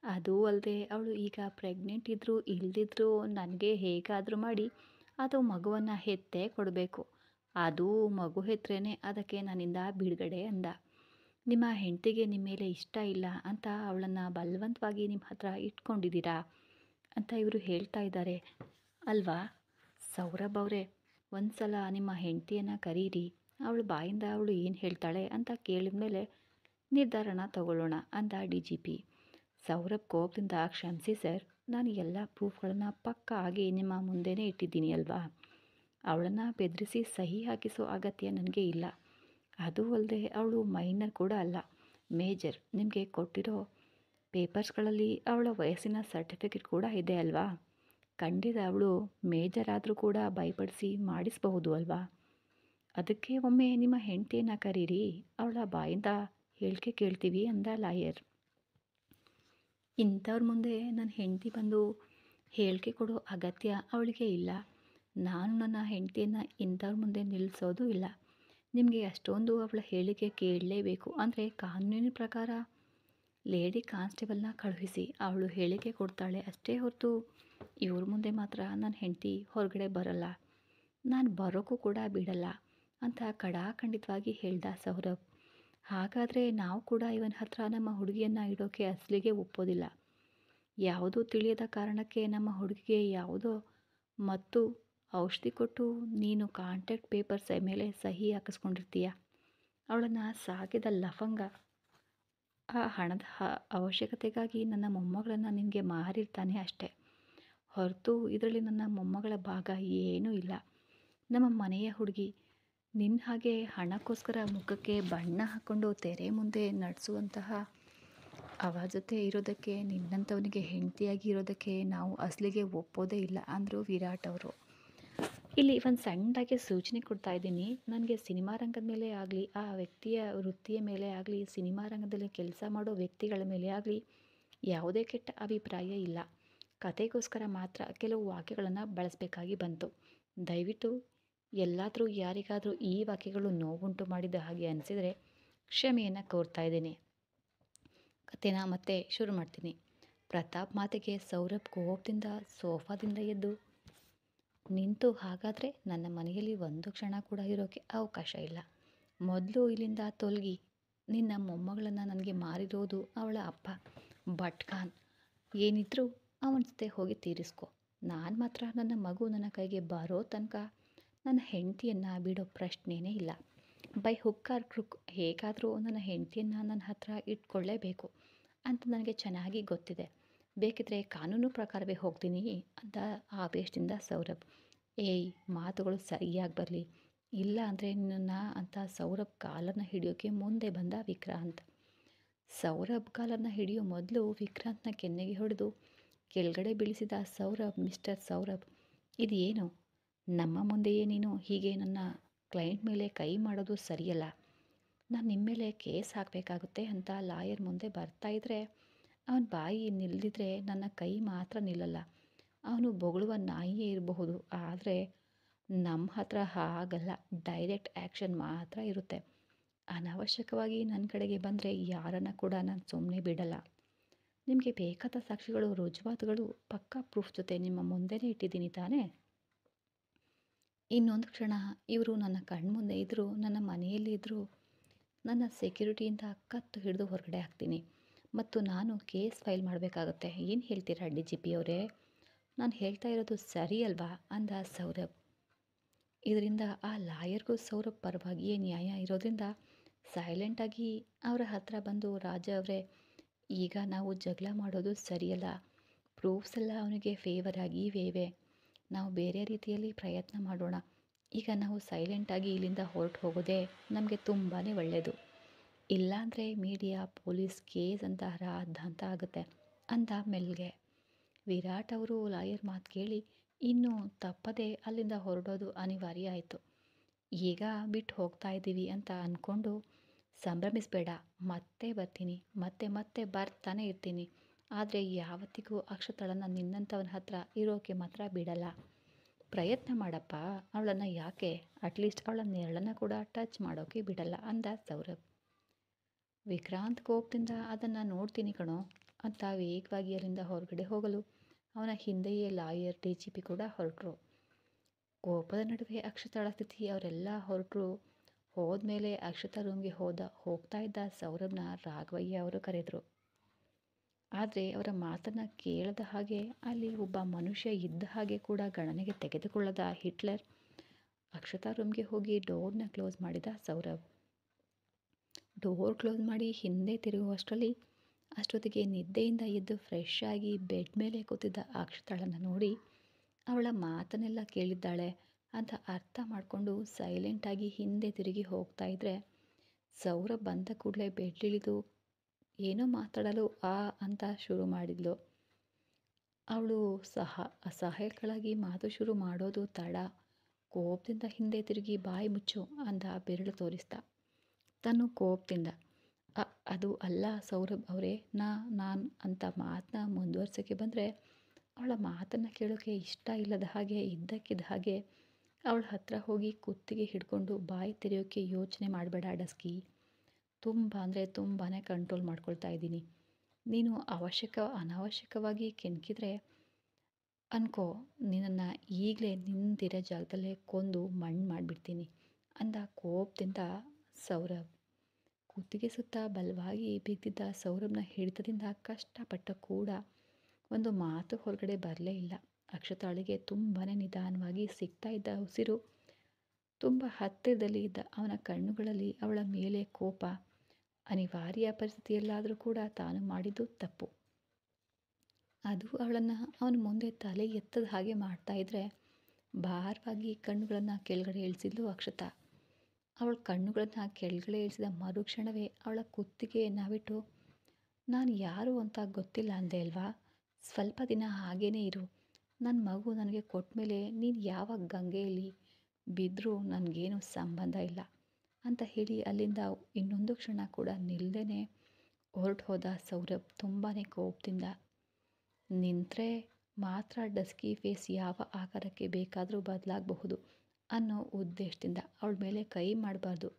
ಅದೂ ಅಲ್ಲದೆ ಅವಳು ಈಗ ಪ್ರೆಗ್ನೆಂಟ್ ಇದ್ದರೂ ಇಲ್ದಿದ್ರೂ ನನಗೆ ಹೇಗಾದರೂ ಮಾಡಿ ಅದು ಮಗುವನ್ನು ಹೆತ್ತೇ ಕೊಡಬೇಕು. ಅದು ಮಗು ಹೆತ್ತರೇನೆ ಅದಕ್ಕೆ ನನ್ನಿಂದ ಬಿಡುಗಡೆ ಅಂದ. ನಿಮ್ಮ ಹೆಂಡತಿಗೆ ನಿಮ್ಮ ಮೇಲೆ ಇಷ್ಟ ಇಲ್ಲ ಅಂತ ಅವಳನ್ನು ಬಲವಂತವಾಗಿ ನಿಮ್ಮ ಹತ್ರ ಇಟ್ಕೊಂಡಿದ್ದೀರಾ ಅಂತ ಇವರು ಹೇಳ್ತಾ ಇದ್ದಾರೆ ಅಲ್ವಾ ಸೌರಭ್ ಅವರೇ? ಒಂದು ಸಲ ನಿಮ್ಮ ಹೆಂಡತಿಯನ್ನು ಕರೀರಿ, ಅವಳು ಬಾಯಿಂದ ಅವಳು ಏನು ಹೇಳ್ತಾಳೆ ಅಂತ ಕೇಳಿದ ಮೇಲೆ ನಿರ್ಧಾರನ ತಗೊಳ್ಳೋಣ ಅಂದ ಡಿ ಜಿ ಪಿ. ಸೌರಭ್ ಕೋಪದಿಂದ, ಕ್ಷಮಿಸಿ ಸರ್, ನಾನು ಎಲ್ಲ ಪ್ರೂಫ್ಗಳನ್ನು ಪಕ್ಕಾ ಆಗಿ ನಿಮ್ಮ ಮುಂದೆನೇ ಇಟ್ಟಿದ್ದೀನಿ ಅಲ್ವಾ. ಅವಳನ್ನು ಬೆದರಿಸಿ ಸಹಿ ಹಾಕಿಸೋ ಅಗತ್ಯ ನನಗೆ ಇಲ್ಲ. ಅದೂ ಅಲ್ಲದೆ ಅವಳು ಮೈನರ್ ಕೂಡ ಅಲ್ಲ, ಮೇಜರ್. ನಿಮಗೆ ಕೊಟ್ಟಿರೋ ಪೇಪರ್ಸ್ಗಳಲ್ಲಿ ಅವಳ ವಯಸ್ಸಿನ ಸರ್ಟಿಫಿಕೇಟ್ ಕೂಡ ಇದೆ ಅಲ್ವಾ. ಖಂಡಿತ ಅವಳು ಮೇಜರ್ ಆದರೂ ಕೂಡ ಭಯಪಡಿಸಿ ಮಾಡಿಸಬಹುದು ಅಲ್ವಾ. ಅದಕ್ಕೆ ಒಮ್ಮೆ ನಿಮ್ಮ ಹೆಂಡತಿಯನ್ನು ಕರೀರಿ, ಅವಳ ಬಾಯಿಂದ ಹೇಳಿಕೆ ಕೇಳ್ತೀವಿ ಅಂದ ಲಾಯರ್. ಇಂಥವ್ರ ಮುಂದೆ ನನ್ನ ಹೆಂಡತಿ ಬಂದು ಹೇಳಿಕೆ ಕೊಡೋ ಅಗತ್ಯ ಅವಳಿಗೆ ಇಲ್ಲ. ನಾನು ನನ್ನ ಹೆಂಡತಿಯನ್ನು ಇಂಥವ್ರ ಮುಂದೆ ನಿಲ್ಲಿಸೋದು ಇಲ್ಲ. ನಿಮಗೆ ಅಷ್ಟೊಂದು ಅವಳ ಹೇಳಿಕೆ ಕೇಳಲೇಬೇಕು ಅಂದರೆ ಕಾನೂನಿನ ಪ್ರಕಾರ ಲೇಡಿ ಕಾನ್ಸ್ಟೇಬಲ್ನ ಕಳುಹಿಸಿ, ಅವಳು ಹೇಳಿಕೆ ಕೊಡ್ತಾಳೆ ಅಷ್ಟೇ ಹೊರತು ಇವ್ರ ಮುಂದೆ ಮಾತ್ರ ನನ್ನ ಹೆಂಡತಿ ಹೊರಗಡೆ ಬರಲ್ಲ, ನಾನು ಬರೋಕ್ಕೂ ಕೂಡ ಬಿಡಲ್ಲ ಅಂತ ಖಡಾಖಂಡಿತವಾಗಿ ಹೇಳ್ದ ಸೌರಭ್. ಹಾಗಾದರೆ ನಾವು ಕೂಡ ಇವನ ಹತ್ರ ನಮ್ಮ ಹುಡುಗಿಯನ್ನು ಇಡೋಕ್ಕೆ ಅಸಲಿಗೆ ಒಪ್ಪೋದಿಲ್ಲ. ಯಾವುದೋ ತಿಳಿಯದ ಕಾರಣಕ್ಕೆ ನಮ್ಮ ಹುಡುಗಿಗೆ ಯಾವುದೋ ಮತ್ತು ಔಷಧಿ ಕೊಟ್ಟು ನೀನು ಕಾಂಟ್ಯಾಕ್ಟ್ ಪೇಪರ್ಸ್ ಮೇಲೆ ಸಹಿ ಹಾಕಿಸ್ಕೊಂಡಿರ್ತೀಯ. ಅವಳನ್ನು ಸಾಕಿದ ಲಫಂಗ ಆ ಹಣದ ಅವಶ್ಯಕತೆಗಾಗಿ ನನ್ನ ಮೊಮ್ಮಗಳನ್ನು ನಿನಗೆ ಮಾರಿರ್ತಾನೆ ಅಷ್ಟೆ ಹೊರತು ಇದರಲ್ಲಿ ನನ್ನ ಮೊಮ್ಮಗಳ ಭಾಗ ಏನೂ ಇಲ್ಲ. ನಮ್ಮ ಮನೆಯ ಹುಡುಗಿ ನಿನ್ನ ಹಾಗೆ ಹಣಕ್ಕೋಸ್ಕರ ಮುಖಕ್ಕೆ ಬಣ್ಣ ಹಾಕ್ಕೊಂಡು ತೆರೆ ಮುಂದೆ ನಡೆಸುವಂತಹ ಅವಳ ಜೊತೆ ಇರೋದಕ್ಕೆ, ನಿನ್ನಂಥವನಿಗೆ ಹೆಂಡತಿಯಾಗಿ ಇರೋದಕ್ಕೆ ನಾವು ಅಸಲಿಗೆ ಒಪ್ಪೋದೇ ಇಲ್ಲ ಅಂದರು ವಿರಾಟ್ ಅವರು. ಇಲ್ಲಿ ಒಂದು ಸಣ್ಣದಾಗಿ ಸೂಚನೆ ಕೊಡ್ತಾ ಇದ್ದೀನಿ. ನನಗೆ ಸಿನಿಮಾ ರಂಗದ ಮೇಲೆ ಆಗಲಿ, ಆ ವ್ಯಕ್ತಿಯ ವೃತ್ತಿಯ ಮೇಲೆ ಆಗಲಿ, ಸಿನಿಮಾ ರಂಗದಲ್ಲಿ ಕೆಲಸ ಮಾಡೋ ವ್ಯಕ್ತಿಗಳ ಮೇಲೆ ಆಗಲಿ ಯಾವುದೇ ಕೆಟ್ಟ ಅಭಿಪ್ರಾಯ ಇಲ್ಲ. ಕತೆಗೋಸ್ಕರ ಮಾತ್ರ ಕೆಲವು ವಾಕ್ಯಗಳನ್ನು ಬಳಸಬೇಕಾಗಿ ಬಂತು. ದಯವಿಟ್ಟು ಎಲ್ಲಾದರೂ ಯಾರಿಗಾದರೂ ಈ ವಾಕ್ಯಗಳು ನೋವುಂಟು ಮಾಡಿದ ಹಾಗೆ ಅನಿಸಿದರೆ ಕ್ಷಮೆಯನ್ನು ಕೋರ್ತಾ ಇದ್ದೀನಿ. ಕತೆನ ಮತ್ತೆ ಶುರು ಮಾಡ್ತೀನಿ. ಪ್ರತಾಪ್ ಮಾತಿಗೆ ಸೌರಭ್ ಕೋಪದಿಂದ ಸೋಫಾದಿಂದ ಎದ್ದು ನಿಂತು, ಹಾಗಾದರೆ ನನ್ನ ಮನೆಯಲ್ಲಿ ಒಂದು ಕ್ಷಣ ಕೂಡ ಇರೋಕ್ಕೆ ಅವಕಾಶ ಇಲ್ಲ. ಮೊದಲು ಇಲ್ಲಿಂದ ತೊಲಗಿ. ನಿನ್ನ ಮೊಮ್ಮಗಳನ್ನು ನನಗೆ ಮಾರಿರೋದು ಅವಳ ಅಪ್ಪ ಭಟ್ ಖಾನ್. ಏನಿದ್ರೂ ಅವನ ಜೊತೆ ಹೋಗಿ ತೀರಿಸ್ಕೊ. ನಾನು ಮಾತ್ರ ನನ್ನ ಮಗು ನನ್ನ ಕೈಗೆ ಬರೋ ತನಕ ನನ್ನ ಹೆಂಡತಿಯನ್ನು ಬಿಡೋ ಪ್ರಶ್ನೆಯೇ ಇಲ್ಲ. ಬೈ ಹುಕ್ ಆರ್ ಕ್ರುಕ್ ಹೇಗಾದರೂ ನನ್ನ ಹೆಂಡತಿಯನ್ನು ನನ್ನ ಹತ್ರ ಇಟ್ಕೊಳ್ಳೇಬೇಕು ಅಂತ ನನಗೆ ಚೆನ್ನಾಗಿ ಗೊತ್ತಿದೆ. ಬೇಕಿದ್ರೆ ಕಾನೂನು ಪ್ರಕಾರವೇ ಹೋಗ್ತೀನಿ ಅಂತ ಆವೇಶದಿಂದ ಸೌರಭ್. ಏಯ್, ಮಾತುಗಳು ಸರಿಯಾಗಿ ಬರಲಿ, ಇಲ್ಲ ಅಂದರೆ ನಿನ್ನ ಅಂತ ಸೌರಭ್ ಕಾಲನ್ನು ಹಿಡಿಯೋಕ್ಕೆ ಮುಂದೆ ಬಂದ ವಿಕ್ರಾಂತ್. ಸೌರಭ್ ಕಾಲನ್ನು ಹಿಡಿಯೋ ಮೊದಲು ವಿಕ್ರಾಂತ್ನ ಕೆನ್ನೆಗೆ ಹೊಡೆದು ಕೆಳಗಡೆ ಬೀಳಿಸಿದ ಸೌರಭ್. ಮಿಸ್ಟರ್ ಸೌರಭ್, ಇದು ಏನು? ನಮ್ಮ ಮುಂದೆಯೇ ನೀನು ಹೀಗೆ ನನ್ನ ಕ್ಲೈಂಟ್ ಮೇಲೆ ಕೈ ಮಾಡೋದು ಸರಿಯಲ್ಲ. ನಾನು ನಿಮ್ಮ ಮೇಲೆ ಕೇಸ್ ಹಾಕಬೇಕಾಗುತ್ತೆ ಅಂತ ಲಾಯರ್ ಮುಂದೆ ಬರ್ತಾಯಿದ್ರೆ ಅವನ ಬಾಯಿ ನಿಲ್ಲದಿದ್ರೆ ನನ್ನ ಕೈ ಮಾತ್ರ ನಿಲ್ಲಲ್ಲ. ಅವನು ಬೊಗಳುವ ನಾಯಿಯೇ ಇರಬಹುದು, ಆದರೆ ನಮ್ಮ ಹತ್ರ ಹಾಗಲ್ಲ. ಡೈರೆಕ್ಟ್ ಆ್ಯಕ್ಷನ್ ಮಾತ್ರ ಇರುತ್ತೆ. ಅನಾವಶ್ಯಕವಾಗಿ ನನ್ನ ಕಡೆಗೆ ಬಂದರೆ ಯಾರನ್ನು ಕೂಡ ನಾನು ಸುಮ್ಮನೆ ಬಿಡಲ್ಲ. ನಿಮಗೆ ಬೇಕಾದ ಸಾಕ್ಷಿಗಳು, ರುಜುವಾತುಗಳು, ಪಕ್ಕಾ ಪ್ರೂಫ್ ಜೊತೆ ನಿಮ್ಮ ಮುಂದೆನೇ ಇಟ್ಟಿದ್ದೀನಿ ತಾನೇ. ಇನ್ನೊಂದು ಕ್ಷಣ ಇವರು ನನ್ನ ಕಣ್ಮುಂದೆ ಇದ್ದರೂ, ನನ್ನ ಮನೆಯಲ್ಲಿ ಇದ್ದರೂ ನನ್ನ ಸೆಕ್ಯೂರಿಟಿಯಿಂದ ಕತ್ತು ಹಿಡಿದು ಹೊರಗಡೆ ಹಾಕ್ತೀನಿ ಮತ್ತು ನಾನು ಕೇಸ್ ಫೈಲ್ ಮಾಡಬೇಕಾಗತ್ತೆ. ಏನು ಹೇಳ್ತೀರಾ DGP ಅವರೇ? ನಾನು ಹೇಳ್ತಾ ಇರೋದು ಸರಿ ಅಲ್ವಾ ಅಂದ ಸೌರಭ್. ಇದರಿಂದ ಆ ಲಾಯರ್ಗೂ ಸೌರಭ್ ಪರವಾಗಿಯೇ ನ್ಯಾಯ ಇರೋದ್ರಿಂದ ಸೈಲೆಂಟಾಗಿ ಅವರ ಹತ್ರ ಬಂದು, ರಾಜ ಅವರೇ, ಈಗ ನಾವು ಜಗಳ ಮಾಡೋದು ಸರಿಯಲ್ಲ. ಪ್ರೂಫ್ಸ್ ಎಲ್ಲ ಅವನಿಗೆ ಫೇವರ್ ಆಗಿವೆ. ನಾವು ಬೇರೆ ರೀತಿಯಲ್ಲಿ ಪ್ರಯತ್ನ ಮಾಡೋಣ. ಈಗ ನಾವು ಸೈಲೆಂಟಾಗಿ ಇಲ್ಲಿಂದ ಹೊರಟು ಹೋಗೋದೇ ನಮಗೆ ತುಂಬಾ ಒಳ್ಳೆಯದು. ಇಲ್ಲಾಂದರೆ ಮೀಡಿಯಾ, ಪೊಲೀಸ್ ಕೇಸ್ ಅಂತ ರಾದ್ಧಾಂತ ಆಗುತ್ತೆ ಅಂದ ಮೆಲ್ಗೆ. ವಿರಾಟ್ ಅವರು ಲಾಯರ್ ಮಾತು ಕೇಳಿ ಇನ್ನೂ ತಪ್ಪದೆ ಅಲ್ಲಿಂದ ಹೊರಡೋದು ಅನಿವಾರ್ಯ ಆಯಿತು. ಈಗ ಬಿಟ್ಟು ಹೋಗ್ತಾ ಇದ್ದೀವಿ ಅಂತ ಅಂದ್ಕೊಂಡು ಸಂಭ್ರಮಿಸಬೇಡ, ಮತ್ತೆ ಬರ್ತೀನಿ, ಮತ್ತೆ ಮತ್ತೆ ಬರ್ತಾನೆ ಇರ್ತೀನಿ. ಆದರೆ ಯಾವತ್ತಿಗೂ ಅಕ್ಷತಳನ್ನು ನಿನ್ನಂಥವನ ಹತ್ರ ಇರೋಕ್ಕೆ ಮಾತ್ರ ಬಿಡಲ್ಲ. ಪ್ರಯತ್ನ ಮಾಡಪ್ಪ, ಅವಳನ್ನು ಯಾಕೆ, ಅಟ್ಲೀಸ್ಟ್ ಅವಳ ನೆರಳನ್ನು ಕೂಡ ಟಚ್ ಮಾಡೋಕ್ಕೆ ಬಿಡಲ್ಲ ಅಂದ ಸೌರಭ್. ವಿಕ್ರಾಂತ್ ಕೋಪದಿಂದ ಅದನ್ನು ನೋಡ್ತೀನಿ ಕಣೋ ಅಂತ ವೇಗವಾಗಿ ಅಲ್ಲಿಂದ ಹೊರಗಡೆ ಹೋಗಲು ಅವನ ಹಿಂದೆಯೇ ಲಾಯರ್, DGP ಕೂಡ ಹೊರಟರು. ಕೋಪದ ನಡುವೆ ಅಕ್ಷತಾಳ ಸ್ಥಿತಿ ಅವರೆಲ್ಲ ಹೊರಟರು. ಹೋದ್ಮೇಲೆ ಅಕ್ಷತಾ ರೂಮ್ಗೆ ಹೋಗ್ತಾ ಇದ್ದ ಸೌರಭ್ನ ರಾಘವಯ್ಯ ಅವರು ಕರೆದರು. ಆದರೆ ಅವರ ಮಾತನ್ನು ಕೇಳದ ಹಾಗೆ, ಅಲ್ಲಿ ಒಬ್ಬ ಮನುಷ್ಯ ಇದ್ದ ಹಾಗೆ ಕೂಡ ಗಣನೆಗೆ ತೆಗೆದುಕೊಳ್ಳದ ಹಿಟ್ಲರ್ ಅಕ್ಷತಾ ರೂಮ್ಗೆ ಹೋಗಿ ಡೋರ್ನ ಕ್ಲೋಸ್ ಮಾಡಿದ ಸೌರಭ್. ಡೋರ್ ಕ್ಲೋಸ್ ಮಾಡಿ ಹಿಂದೆ ಅಷ್ಟೊತ್ತಿಗೆ ನಿದ್ದೆಯಿಂದ ಎದ್ದು ಫ್ರೆಶ್ ಆಗಿ ಬೆಡ್ ಮೇಲೆ ಕೂತಿದ್ದ ಅಕ್ಷತಾಳನ್ನು ನೋಡಿ ಅವಳ ಮಾತನ್ನೆಲ್ಲ ಕೇಳಿದ್ದಾಳೆ ಅಂತ ಅರ್ಥ ಮಾಡಿಕೊಂಡು ಸೈಲೆಂಟಾಗಿ ಹಿಂದೆ ತಿರುಗಿ ಹೋಗ್ತಾ ಇದ್ದರೆ, ಸೌರಭ್ ಬಂದ ಕೂಡಲೇ ಬೆಡ್ಲಿಳಿದು ಏನೋ ಮಾತಾಡಲು ಅಂತ ಶುರು ಮಾಡಿದ್ಲು. ಅವಳು ಅಸಹಾಯಕಳಾಗಿ ಮಾತು ಶುರು ಮಾಡೋದು ತಡ. ಕೋಪದಿಂದ ಹಿಂದೆ ತಿರುಗಿ ಬಾಯಿ ಮುಚ್ಚು ಅಂದ ಬೆರಳು ತೋರಿಸ್ತಾ. ತನ್ನ ಕೋಪದಿಂದ ಅದು ಅಲ್ಲ ಸೌರಭ್ ಅವರೇ, ನಾನು ಅಂತ ಮಾತನ್ನ ಮುಂದುವರ್ಸೋಕ್ಕೆ ಬಂದರೆ ಅವಳ ಮಾತನ್ನು ಕೇಳೋಕ್ಕೆ ಇಷ್ಟ ಇಲ್ಲದ ಹಾಗೆ ಇದ್ದಕ್ಕಿದ್ದ ಹಾಗೆ ಅವಳ ಹತ್ರ ಹೋಗಿ ಕುತ್ತಿಗೆ ಹಿಡ್ಕೊಂಡು, ಬಾಯಿ ತೆರೆಯೋಕ್ಕೆ ಯೋಚನೆ ಮಾಡಬೇಡ ಡಸ್ಕಿ, ತುಂಬ ಅಂದರೆ ತುಂಬಾ ಕಂಟ್ರೋಲ್ ಮಾಡ್ಕೊಳ್ತಾ ಇದ್ದೀನಿ. ನೀನು ಅನಾವಶ್ಯಕವಾಗಿ ಕೆಣಕಿದ್ರೆ ಅನ್ಕೋ, ನಿನ್ನನ್ನು ಈಗಲೇ ನಿಂತಿರೋ ಜಾಗದಲ್ಲೇ ಕೊಂದು ಮಣ್ಣು ಮಾಡಿಬಿಡ್ತೀನಿ ಅಂದ ಕೋಪದಿಂದ ಸೌರಭ್. ಕುತ್ತಿಗೆ ಸುತ್ತ ಬಲವಾಗಿ ಬಿದ್ದಿದ್ದ ಸೌರಭ್ನ ಹಿಡಿತದಿಂದ ಕಷ್ಟಪಟ್ಟ ಕೂಡ ಒಂದು ಮಾತು ಹೊರಗಡೆ ಬರಲೇ ಇಲ್ಲ. ಅಕ್ಷತಾಳಿಗೆ ತುಂಬಾ ನಿಧಾನವಾಗಿ ಸಿಗ್ತಾ ಇದ್ದ ಉಸಿರು, ತುಂಬ ಹತ್ತಿರದಲ್ಲಿ ಇದ್ದ ಅವನ ಕಣ್ಣುಗಳಲ್ಲಿ ಅವಳ ಮೇಲೆ ಕೋಪ. ಅನಿವಾರ್ಯ ಪರಿಸ್ಥಿತಿಯಲ್ಲಾದರೂ ಕೂಡ ತಾನು ಮಾಡಿದ್ದು ತಪ್ಪು. ಅದು ಅವಳನ್ನು ಅವನ ಮುಂದೆ ತಲೆ ಎತ್ತದ ಹಾಗೆ ಮಾಡ್ತಾ ಇದ್ದರೆ ಭಾರವಾಗಿ ಕಣ್ಣುಗಳನ್ನು ಕೆಳಗಡೆ ಇಳಿಸಿದ್ಲು ಅಕ್ಷತಾ. ಅವಳ ಕಣ್ಣುಗಳನ್ನು ಕೆಳಗಡೆ ಇಳಿಸಿದ ಮರುಕ್ಷಣವೇ ಅವಳ ಕುತ್ತಿಗೆಯನ್ನು ಬಿಟ್ಟು, ನಾನು ಯಾರು ಅಂತ ಗೊತ್ತಿಲ್ಲ ಅಂದೆ ಅಲ್ವಾ, ಸ್ವಲ್ಪ ದಿನ ಹಾಗೇ ಇರು. ನನ್ನ ಮಗು ನನಗೆ ಕೊಟ್ಟ ಮೇಲೆ ನೀನು ಯಾವ ಗಂಗೆಯಲ್ಲಿ ಬಿದ್ದರೂ ನನಗೇನು ಸಂಬಂಧ ಇಲ್ಲ ಅಂತ ಹೇಳಿ ಅಲ್ಲಿಂದ ಇನ್ನೊಂದು ಕ್ಷಣ ಕೂಡ ನಿಲ್ಲದೇ ಹೊರಟು ಹೋದ ಸೌರಭ್ ತುಂಬಾ ಕೋಪದಿಂದ. ನಿಂತರೆ ಮಾತ್ರ ಡಸ್ಕಿ ಫೇಸ್ ಯಾವ ಆಕಾರಕ್ಕೆ ಬೇಕಾದರೂ ಬದಲಾಗಬಹುದು ಅನ್ನೋ ಉದ್ದೇಶದಿಂದ ಅವಳ ಮೇಲೆ ಕೈ ಮಾಡಬಾರ್ದು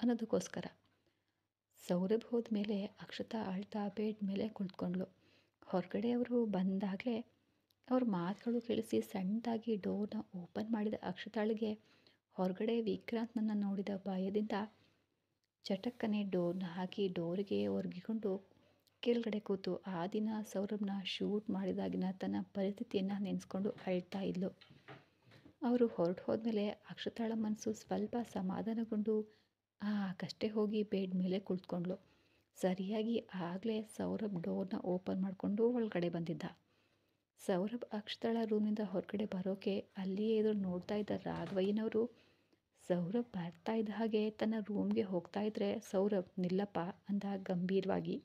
ಅನ್ನೋದಕ್ಕೋಸ್ಕರ. ಸೌರಭ್ ಹೋದ ಮೇಲೆ ಅಕ್ಷತಾ ಅಳ್ತಾ ಬೆಡ್ ಮೇಲೆ ಕುಳಿತುಕೊಂಡ್ಳು. ಹೊರಗಡೆ ಅವರು ಬಂದಾಗಲೇ ಅವ್ರ ಮಾತುಗಳು ಕೇಳಿಸಿ ಸಣ್ಣದಾಗಿ ಡೋರ್ನ ಓಪನ್ ಮಾಡಿದ ಅಕ್ಷತಾಳಿಗೆ ಹೊರಗಡೆ ವಿಕ್ರಾಂತ್ನನ್ನು ನೋಡಿದ ಭಯದಿಂದ ಚಟಕ್ಕನೆ ಡೋರ್ನ ಹಾಕಿ ಡೋರಿಗೆ ಒರಗಿಕೊಂಡು ಕೆಳಗಡೆ ಕೂತು ಆ ದಿನ ಸೌರಭ್ನ ಶೂಟ್ ಮಾಡಿದಾಗಿನ ತನ್ನ ಪರಿಸ್ಥಿತಿಯನ್ನು ನೆನೆಸ್ಕೊಂಡು ಅಳ್ತಾ ಇದ್ಲು. ಅವರು ಹೊರಟು ಹೋದ್ಮೇಲೆ ಅಕ್ಷತಾಳ ಮನಸ್ಸು ಸ್ವಲ್ಪ ಸಮಾಧಾನಗೊಂಡು ಕಷ್ಟೇ ಹೋಗಿ ಬೆಡ್ ಮೇಲೆ ಕುಳಿತುಕೊಂಡ್ಳು. ಸರಿಯಾಗಿ ಆಗಲೇ ಸೌರಭ್ ಡೋರ್ನ ಓಪನ್ ಮಾಡಿಕೊಂಡು ಒಳಗಡೆ ಬಂದಿದ್ದ. ಸೌರಭ್ ಅಕ್ಷತಾಳ ರೂಮಿಂದ ಹೊರಗಡೆ ಬರೋಕೆ ಅಲ್ಲಿಯೇ ಎದುರು ನೋಡ್ತಾ ಇದ್ದ ರಾಘವಯ್ಯನವರು ಸೌರಭ್ ಬರ್ತಾ ಇದ್ದ ಹಾಗೆ ತನ್ನ ರೂಮ್ಗೆ ಹೋಗ್ತಾ ಇದ್ರೆ, ಸೌರಭ್ ನಿಲ್ಲಪ್ಪ ಅಂದ ಗಂಭೀರವಾಗಿ.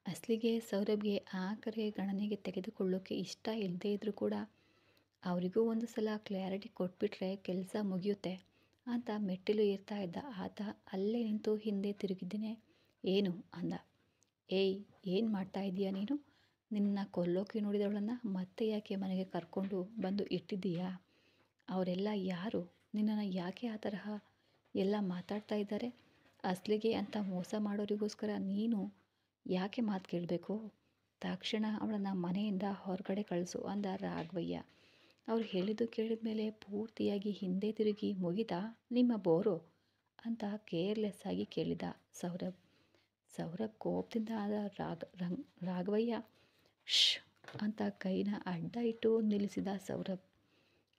ಅಸಲಿಗೆ ಸೌರಭ್ಗೆ ಆ ಕರೆ ಗಣನೆಗೆ ತೆಗೆದುಕೊಳ್ಳೋಕೆ ಇಷ್ಟ ಇಲ್ಲದೇ ಇದ್ದರೂ ಕೂಡ ಅವರಿಗೂ ಒಂದು ಸಲ ಕ್ಲಾರಿಟಿ ಕೊಟ್ಬಿಟ್ರೆ ಕೆಲಸ ಮುಗಿಯುತ್ತೆ ಅಂತ ಮೆಟ್ಟಿಲು ಏರ್ತಾ ಇದ್ದ ಆತ ಅಲ್ಲೇ ನಿಂತು ಹಿಂದೆ ತಿರುಗಿದ್ದೇನೆ. ಏನು ಅಂದ. ಏಯ್, ಏನು ಮಾಡ್ತಾ ಇದೀಯಾ ನೀನು? ನಿನ್ನ ಕೊಲ್ಲೋಕೆ ನೋಡಿದವಳನ್ನು ಮತ್ತೆ ಯಾಕೆ ಮನೆಗೆ ಕರ್ಕೊಂಡು ಬಂದು ಇಟ್ಟಿದ್ದೀಯಾ? ಅವರೆಲ್ಲ ಯಾರು? ನಿನ್ನನ್ನು ಯಾಕೆ ಆ ತರಹ ಎಲ್ಲ ಮಾತಾಡ್ತಾ ಇದ್ದಾರೆ? ಅಸಲಿಗೆ ಅಂತ ಮೋಸ ಮಾಡೋರಿಗೋಸ್ಕರ ನೀನು ಯಾಕೆ ಮಾತು ಕೇಳಬೇಕು? ತಕ್ಷಣ ಅವಳನ್ನು ಮನೆಯಿಂದ ಹೊರಗಡೆ ಕಳಿಸು ಅಂದ ರಾಘವಯ್ಯ. ಅವ್ರು ಹೇಳಿದ್ದು ಕೇಳಿದ ಮೇಲೆ ಪೂರ್ತಿಯಾಗಿ ಹಿಂದೆ ತಿರುಗಿ ಮುಗಿತಾ ನಿಮ್ಮ ಬೋರು ಅಂತ ಕೇರ್ಲೆಸ್ ಆಗಿ ಕೇಳಿದ ಸೌರಭ್. ಸೌರಭ್ ಕೋಪದಿಂದ ಆದ ರಾಘವಯ್ಯ ಶ್ ಅಂತ ಕೈನ ಅಡ್ಡ ಇಟ್ಟು ನಿಲ್ಲಿಸಿದ ಸೌರಭ್.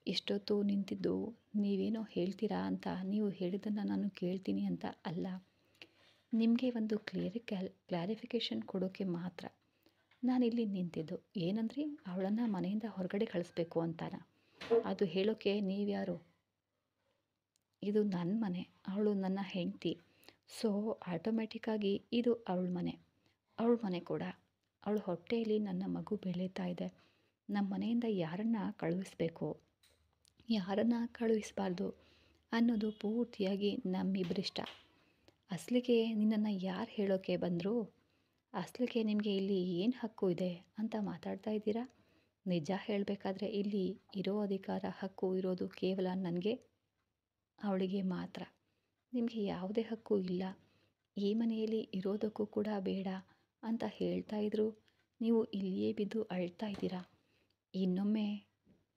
ಇಷ್ಟೊತ್ತು ನಿಂತಿದ್ದು ನೀವೇನೋ ಹೇಳ್ತೀರಾ ಅಂತ, ನೀವು ಹೇಳಿದ್ದನ್ನು ನಾನು ಕೇಳ್ತೀನಿ ಅಂತ ಅಲ್ಲ, ನಿಮಗೆ ಒಂದು ಕ್ಲಾರಿಫಿಕೇಷನ್ ಕೊಡೋಕ್ಕೆ ಮಾತ್ರ ನಾನಿಲ್ಲಿ ನಿಂತಿದ್ದು. ಏನಂದ್ರಿ? ಅವಳನ್ನು ಮನೆಯಿಂದ ಹೊರಗಡೆ ಕಳಿಸ್ಬೇಕು ಅಂತಾನ? ಅದು ಹೇಳೋಕ್ಕೆ ನೀವ್ಯಾರು? ಇದು ನನ್ನ ಮನೆ, ಅವಳು ನನ್ನ ಹೆಂಡತಿ. ಸೊ ಆಟೋಮ್ಯಾಟಿಕ್ಕಾಗಿ ಇದು ಅವಳ ಮನೆ ಕೂಡ. ಅವಳ ಹೊಟ್ಟೆಯಲ್ಲಿ ನನ್ನ ಮಗು ಬೆಳೀತಾ ಇದೆ. ನಮ್ಮ ಮನೆಯಿಂದ ಯಾರನ್ನು ಕಳುಹಿಸ್ಬೇಕು, ಯಾರನ್ನು ಕಳುಹಿಸಬಾರ್ದು ಅನ್ನೋದು ಪೂರ್ತಿಯಾಗಿ ನಮ್ಮಿಬ್ಬರಿಷ್ಟ. ಅಸಲಿಗೆ ನಿನ್ನನ್ನು ಯಾರು ಹೇಳೋಕ್ಕೆ ಬಂದರು? ಅಸಲಿಗೆ ನಿಮಗೆ ಇಲ್ಲಿ ಏನು ಹಕ್ಕು ಇದೆ ಅಂತ ಮಾತಾಡ್ತಾ ಇದ್ದೀರಾ? ನಿಜ ಹೇಳಬೇಕಾದ್ರೆ ಇಲ್ಲಿ ಇರೋ ಅಧಿಕಾರ, ಹಕ್ಕು ಇರೋದು ಕೇವಲ ನನಗೆ, ಅವಳಿಗೆ ಮಾತ್ರ. ನಿಮಗೆ ಯಾವುದೇ ಹಕ್ಕು ಇಲ್ಲ. ಈ ಮನೆಯಲ್ಲಿ ಇರೋದಕ್ಕೂ ಕೂಡ ಬೇಡ ಅಂತ ಹೇಳ್ತಾ ಇದ್ರು ನೀವು ಇಲ್ಲಿಯೇ ಬಿದ್ದು ಅಳ್ತಾ ಇದ್ದೀರಾ. ಇನ್ನೊಮ್ಮೆ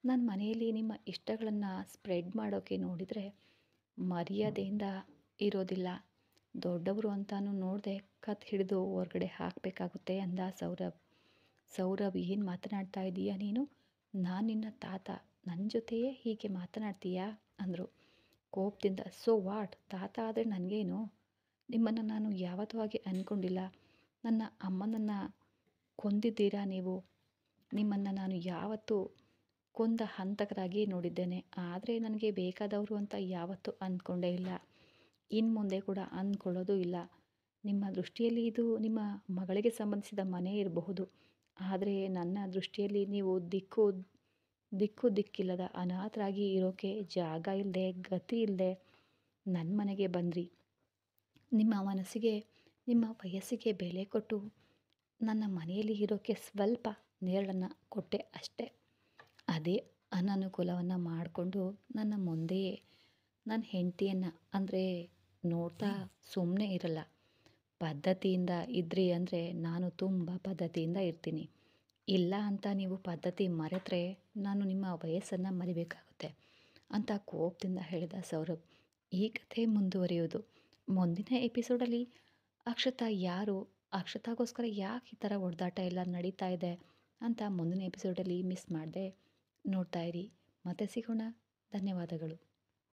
ನನ್ನ ಮನೆಯಲ್ಲಿ ನಿಮ್ಮ ಇಷ್ಟಗಳನ್ನು ಸ್ಪ್ರೆಡ್ ಮಾಡೋಕ್ಕೆ ನೋಡಿದರೆ ಮರ್ಯಾದೆಯಿಂದ ಇರೋದಿಲ್ಲ. ದೊಡ್ಡವರು ಅಂತಾನು ನೋಡದೆ ಕತ್ ಹಿಡಿದು ಹೊರಗಡೆ ಹಾಕಬೇಕಾಗುತ್ತೆ ಅಂದ ಸೌರಭ್. ಸೌರಭ್, ಏನು ಮಾತನಾಡ್ತಾ ಇದ್ದೀಯಾ ನೀನು? ನಾನು ನಿನ್ನ ತಾತ, ನನ್ನ ಜೊತೆಯೇ ಹೀಗೆ ಮಾತನಾಡ್ತೀಯಾ ಅಂದರು ಕೋಪದಿಂದ. So what? ತಾತ ಆದರೆ ನನಗೇನು? ನಿಮ್ಮನ್ನು ನಾನು ಯಾವತ್ತೂ ಹಾಗೆ ಅಂದ್ಕೊಂಡಿಲ್ಲ. ನನ್ನ ಅಮ್ಮನನ್ನು ಕೊಂದಿದ್ದೀರಾ ನೀವು. ನಿಮ್ಮನ್ನು ನಾನು ಯಾವತ್ತೂ ಕೊಂದ ಹಂತಕರಾಗಿ ನೋಡಿದ್ದೇನೆ. ಆದರೆ ನನಗೆ ಬೇಕಾದವರು ಅಂತ ಯಾವತ್ತೂ ಅಂದ್ಕೊಂಡೇ ಇಲ್ಲ. ಇನ್ನು ಮುಂದೆ ಕೂಡ ಅಂದ್ಕೊಳ್ಳೋದು ಇಲ್ಲ. ನಿಮ್ಮ ದೃಷ್ಟಿಯಲ್ಲಿ ಇದು ನಿಮ್ಮ ಮಗಳಿಗೆ ಸಂಬಂಧಿಸಿದ ಮನೆ ಇರಬಹುದು. ಆದರೆ ನನ್ನ ದೃಷ್ಟಿಯಲ್ಲಿ ನೀವು ದಿಕ್ಕಿಲ್ಲದ ಅನಾಥರಾಗಿ ಇರೋಕ್ಕೆ ಜಾಗ ಇಲ್ಲದೆ, ಗತಿ ಇಲ್ಲದೆ ನನ್ನ ಮನೆಗೆ ಬಂದ್ರಿ. ನಿಮ್ಮ ಮನಸ್ಸಿಗೆ, ನಿಮ್ಮ ವಯಸ್ಸಿಗೆ ಬೆಲೆ ಕೊಟ್ಟು ನನ್ನ ಮನೆಯಲ್ಲಿ ಇರೋಕ್ಕೆ ಸ್ವಲ್ಪ ನೇರಳನ್ನು ಕೊಟ್ಟೆ ಅಷ್ಟೇ. ಅದೇ ಅನನುಕೂಲವನ್ನು ಮಾಡಿಕೊಂಡು ನನ್ನ ಮುಂದೆಯೇ ನನ್ನ ಹೆಂಡತಿಯನ್ನು ಅಂದರೆ ನೋಡ್ತಾ ಸುಮ್ಮನೆ ಇರಲ್ಲ. ಪದ್ಧತಿಯಿಂದ ಇದ್ರಿ ಅಂದರೆ ನಾನು ತುಂಬ ಪದ್ಧತಿಯಿಂದ ಇರ್ತೀನಿ. ಇಲ್ಲ ಅಂತ ನೀವು ಪದ್ಧತಿ ಮರೆತರೆ ನಾನು ನಿಮ್ಮ ವಯಸ್ಸನ್ನು ಮರಿಬೇಕಾಗುತ್ತೆ ಅಂತ ಕೋಪದಿಂದ ಹೇಳಿದ ಸೌರಭ್. ಈ ಕಥೆ ಮುಂದುವರಿಯೋದು ಮುಂದಿನ ಎಪಿಸೋಡಲ್ಲಿ. ಅಕ್ಷತಾ ಯಾರು, ಅಕ್ಷತಾಗೋಸ್ಕರ ಯಾಕೆ ಈ ಥರ ಹೊಡೆದಾಟ ಎಲ್ಲ ನಡೀತಾ ಇದೆ ಅಂತ ಮುಂದಿನ ಎಪಿಸೋಡಲ್ಲಿ ಮಿಸ್ ಮಾಡದೆ ನೋಡ್ತಾ ಇರಿ. ಮತ್ತೆ ಸಿಗೋಣ. ಧನ್ಯವಾದಗಳು.